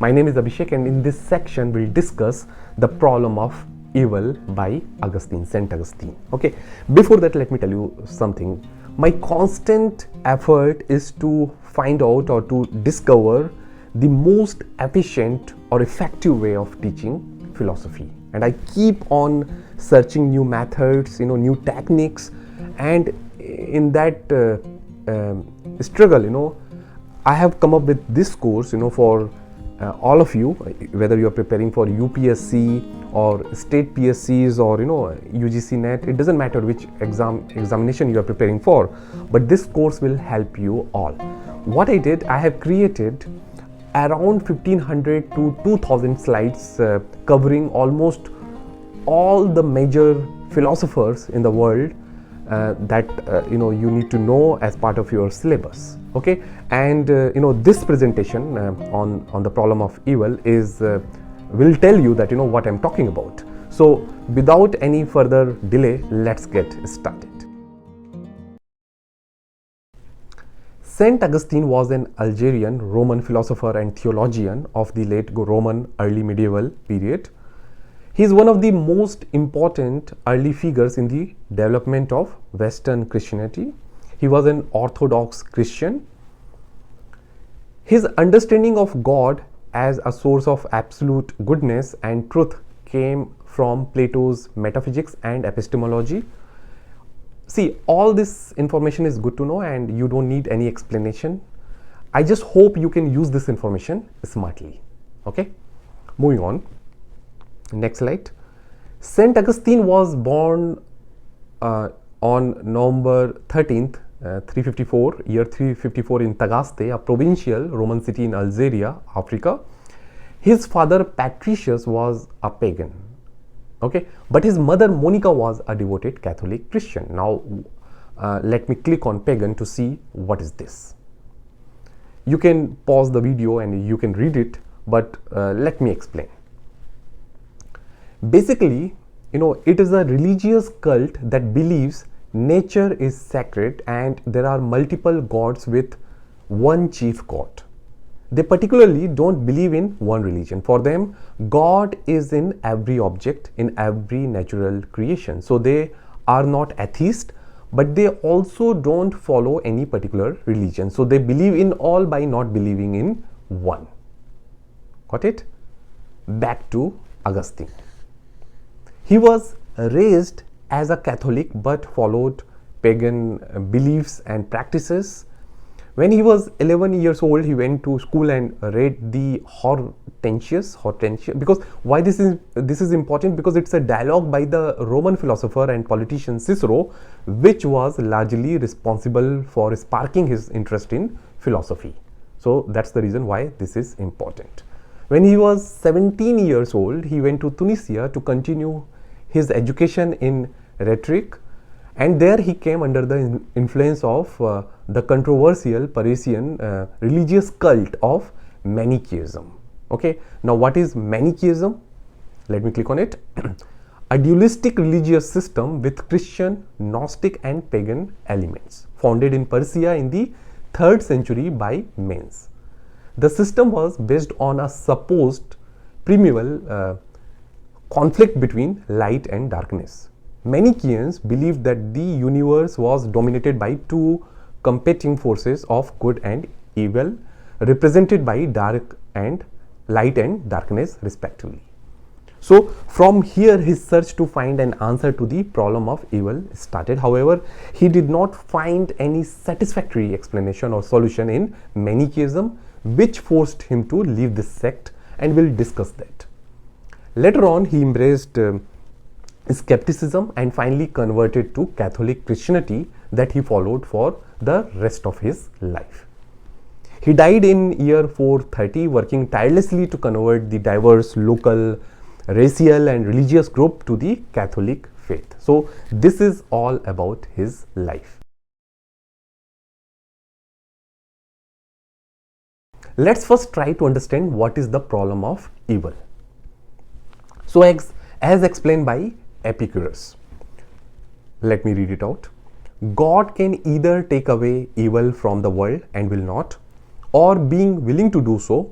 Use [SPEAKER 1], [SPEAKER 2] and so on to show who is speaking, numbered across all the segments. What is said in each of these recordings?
[SPEAKER 1] My name is Abhishek, and in this section we'll discuss the problem of evil by Augustine, Saint Augustine. Okay, before that, let me tell you something. My constant effort is to find out or to discover the most efficient or effective way of teaching philosophy, and I keep on searching new methods, new techniques, and in that struggle, I have come up with this course, for all of you, whether you are preparing for UPSC or state PSCs or UGC NET. It doesn't matter which examination you are preparing for, but this course will help you all. What I did, I have created around 1500 to 2000 slides covering almost all the major philosophers in the world that you need to know as part of your syllabus. Okay, and this presentation on the problem of evil is will tell you that what I'm talking about. So without any further delay, let's get started. Saint Augustine was an Algerian Roman philosopher and theologian of the late Roman early medieval period. He is one of the most important early figures in the development of Western Christianity. He was an Orthodox Christian. His understanding of God as a source of absolute goodness and truth came from Plato's metaphysics and epistemology. See, all this information is good to know and you don't need any explanation. I just hope you can use this information smartly. Okay, moving on. Next slide. Saint Augustine was born on November 13th, 354 in Tagaste, a provincial Roman city in Algeria, Africa. His father Patricius was a pagan, okay, but his mother Monica was a devoted Catholic Christian. Now let me click on pagan to see what is this. You can pause the video and you can read it, but let me explain. Basically, it is a religious cult that believes nature is sacred and there are multiple gods with one chief god. They particularly don't believe in one religion. For them, God is in every object, in every natural creation. So they are not atheist, but they also don't follow any particular religion. So they believe in all by not believing in one. Got it? Back to Augustine. He was raised as a Catholic but followed pagan beliefs and practices. When he was 11 years old, he went to school and read the Hortensius. Because why this is important? Because it's a dialogue by the Roman philosopher and politician Cicero, which was largely responsible for sparking his interest in philosophy. So that's the reason why this is important. When he was 17 years old, he went to Tunisia to continue his education in rhetoric, and there he came under the influence of the controversial Parisian religious cult of Manichaeism. Okay, now what is Manichaeism? Let me click on it. A dualistic religious system with Christian, Gnostic and pagan elements, founded in Persia in the 3rd century by Manes. The system was based on a supposed primeval conflict between light and darkness. Manichaeans believed that the universe was dominated by two competing forces of good and evil, represented by light and darkness respectively. So from here his search to find an answer to the problem of evil started. However, he did not find any satisfactory explanation or solution in Manichaeism, which forced him to leave this sect, and we'll discuss that. Later on, he embraced skepticism and finally converted to Catholic Christianity that he followed for the rest of his life. He died in year 430, working tirelessly to convert the diverse local, racial and religious group to the Catholic faith. So this is all about his life. Let's first try to understand what is the problem of evil. So as explained by Epicurus, let me read it out. God can either take away evil from the world and will not, or being willing to do so,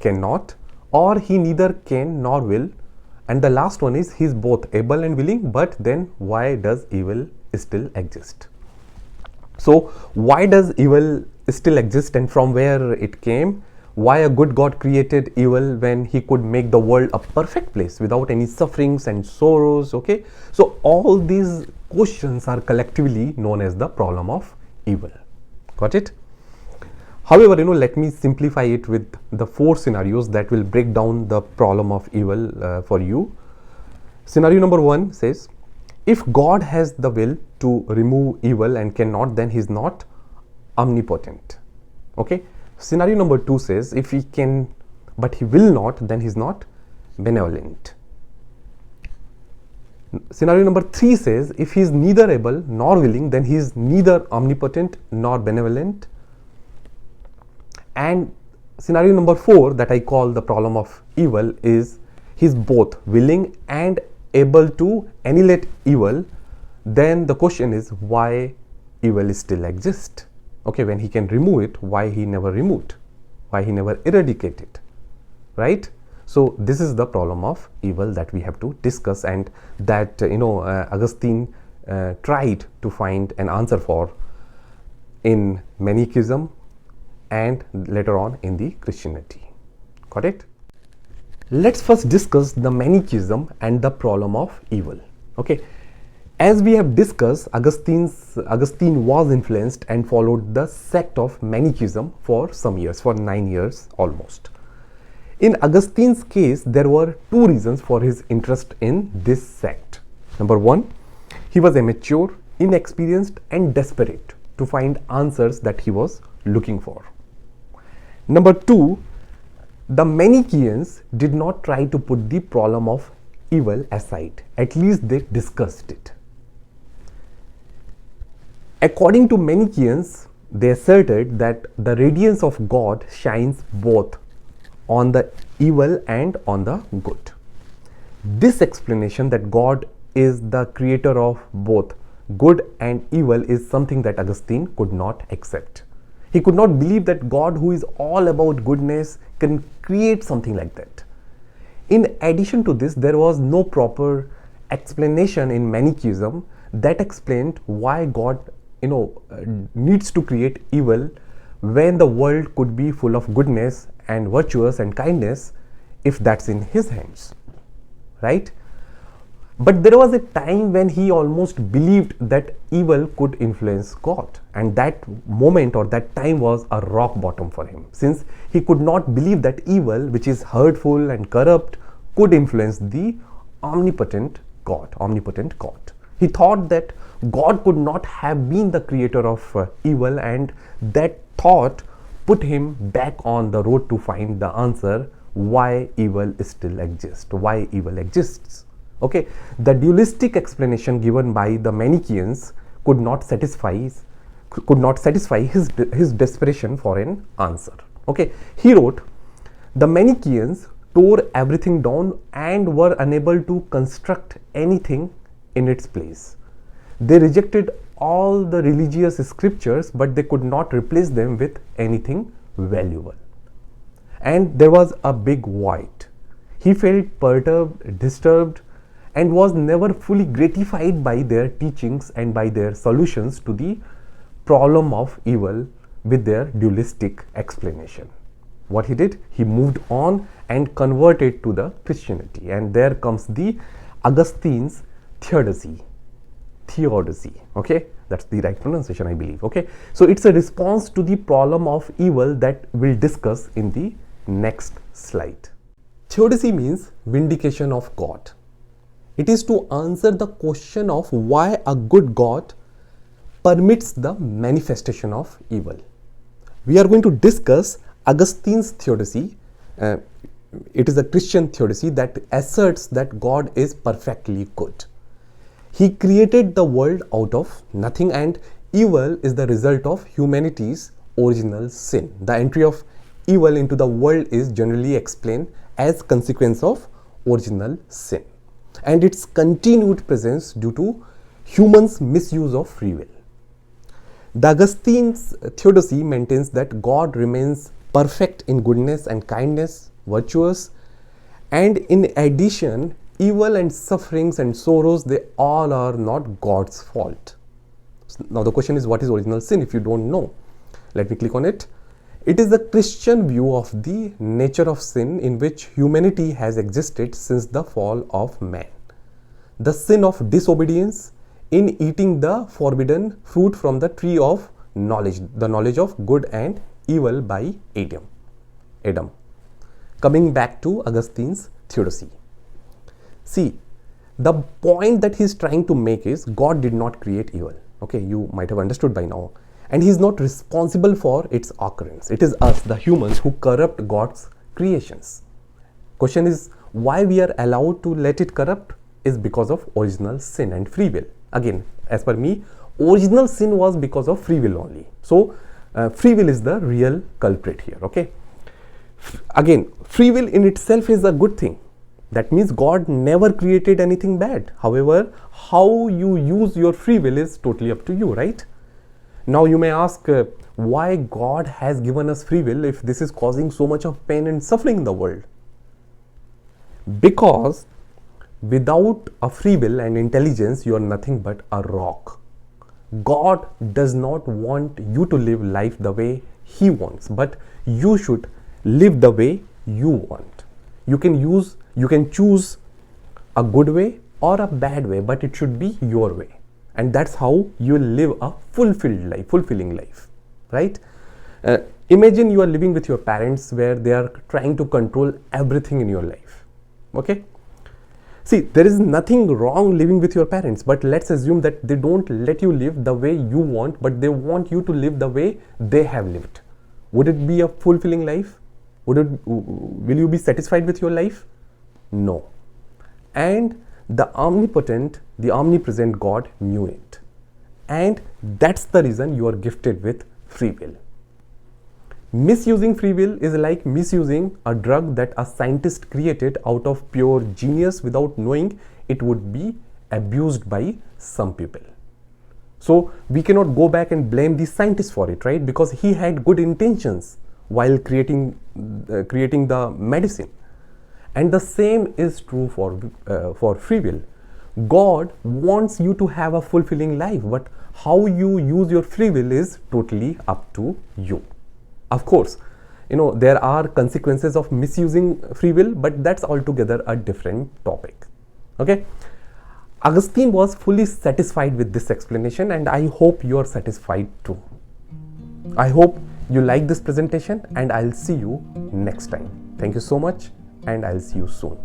[SPEAKER 1] cannot, or he neither can nor will. And the last one is he is both able and willing, but then why does evil still exist? So why does evil still exist and from where it came? Why a good God created evil when he could make the world a perfect place without any sufferings and sorrows? Okay, so all these questions are collectively known as the problem of evil. Got it? However, let me simplify it with the 4 scenarios that will break down the problem of evil for you. Scenario number 1 says, if God has the will to remove evil and cannot, then he is not omnipotent. Okay. Scenario number 2 says, if he can but he will not, then he is not benevolent. Scenario number 3 says, if he is neither able nor willing, then he is neither omnipotent nor benevolent. And scenario number 4 that I call the problem of evil is he is both willing and able to annihilate evil. Then the question is why evil still exists. Okay, when he can remove it, why he never removed, why he never eradicated, right? So this is the problem of evil that we have to discuss, and that Augustine tried to find an answer for in Manichaeism and later on in the Christianity. Got it? Let's first discuss the Manichaeism and the problem of evil. Okay, as we have discussed, Augustine was influenced and followed the sect of Manichaeism for some years, for 9 years almost. In Augustine's case, there were 2 reasons for his interest in this sect. Number 1, he was immature, inexperienced and desperate to find answers that he was looking for. Number 2, the Manichaeans did not try to put the problem of evil aside. At least they discussed it. According to Manichaeans, they asserted that the radiance of God shines both on the evil and on the good. This explanation that God is the creator of both good and evil is something that Augustine could not accept. He could not believe that God, who is all about goodness, can create something like that. In addition to this, there was no proper explanation in Manichaeism that explained why God needs to create evil when the world could be full of goodness and virtuous and kindness if that's in his hands, right? But there was a time when he almost believed that evil could influence God, and that moment or that time was a rock bottom for him, since he could not believe that evil, which is hurtful and corrupt, could influence the omnipotent God. He thought that God could not have been the creator of evil, and that thought put him back on the road to find the answer why evil still exists, why evil exists. Okay, the dualistic explanation given by the Manichaeans could not satisfy his desperation for an answer. Okay, he wrote, the Manichaeans tore everything down and were unable to construct anything in its place. They rejected all the religious scriptures, but they could not replace them with anything valuable. And there was a big void. He felt perturbed, disturbed, and was never fully gratified by their teachings and by their solutions to the problem of evil with their dualistic explanation. What he did? He moved on and converted to the Christianity, and there comes the Augustine's theodicy. Okay, that's the right pronunciation, I believe. Okay, so it's a response to the problem of evil that we'll discuss in the next slide. Theodicy means vindication of God. It is to answer the question of why a good God permits the manifestation of evil. We are going to discuss Augustine's theodicy. It is a Christian theodicy that asserts that God is perfectly good. He created the world out of nothing, and evil is the result of humanity's original sin. The entry of evil into the world is generally explained as consequence of original sin and its continued presence due to humans' misuse of free will. The Augustine's theodicy maintains that God remains perfect in goodness and kindness, virtuous, and in addition, evil and sufferings and sorrows, they all are not God's fault. Now the question is, what is original sin? If you don't know, let me click on it. It is the Christian view of the nature of sin in which humanity has existed since the fall of man. The sin of disobedience in eating the forbidden fruit from the tree of knowledge, the knowledge of good and evil by Adam. Coming back to Augustine's theodicy. See, the point that he's trying to make is God did not create evil. Okay, you might have understood by now. And he's not responsible for its occurrence. It is us, the humans, who corrupt God's creations. Question is, why we are allowed to let it corrupt is because of original sin and free will. Again, as per me, original sin was because of free will only. So, free will is the real culprit here, okay? Again, free will in itself is a good thing. That means God never created anything bad. However, how you use your free will is totally up to you, right? Now you may ask why God has given us free will if this is causing so much of pain and suffering in the world. Because without a free will and intelligence, you are nothing but a rock. God does not want you to live life the way He wants, but you should live the way you want. You can choose a good way or a bad way, but it should be your way. And that's how you will live a fulfilling life, right? Imagine you are living with your parents where they are trying to control everything in your life, okay? See, there is nothing wrong living with your parents, but let's assume that they don't let you live the way you want, but they want you to live the way they have lived. Would it be a fulfilling life? Will you be satisfied with your life? No. And the omnipresent God knew it. And that's the reason you are gifted with free will. Misusing free will is like misusing a drug that a scientist created out of pure genius without knowing it would be abused by some people. So we cannot go back and blame the scientist for it, right? Because he had good intentions while creating the medicine. And the same is true for free will. God wants you to have a fulfilling life, but how you use your free will is totally up to you. Of course, there are consequences of misusing free will, but that's altogether a different topic. Okay? Augustine was fully satisfied with this explanation, and I hope you are satisfied too. I hope you like this presentation, and I'll see you next time. Thank you so much, and I'll see you soon.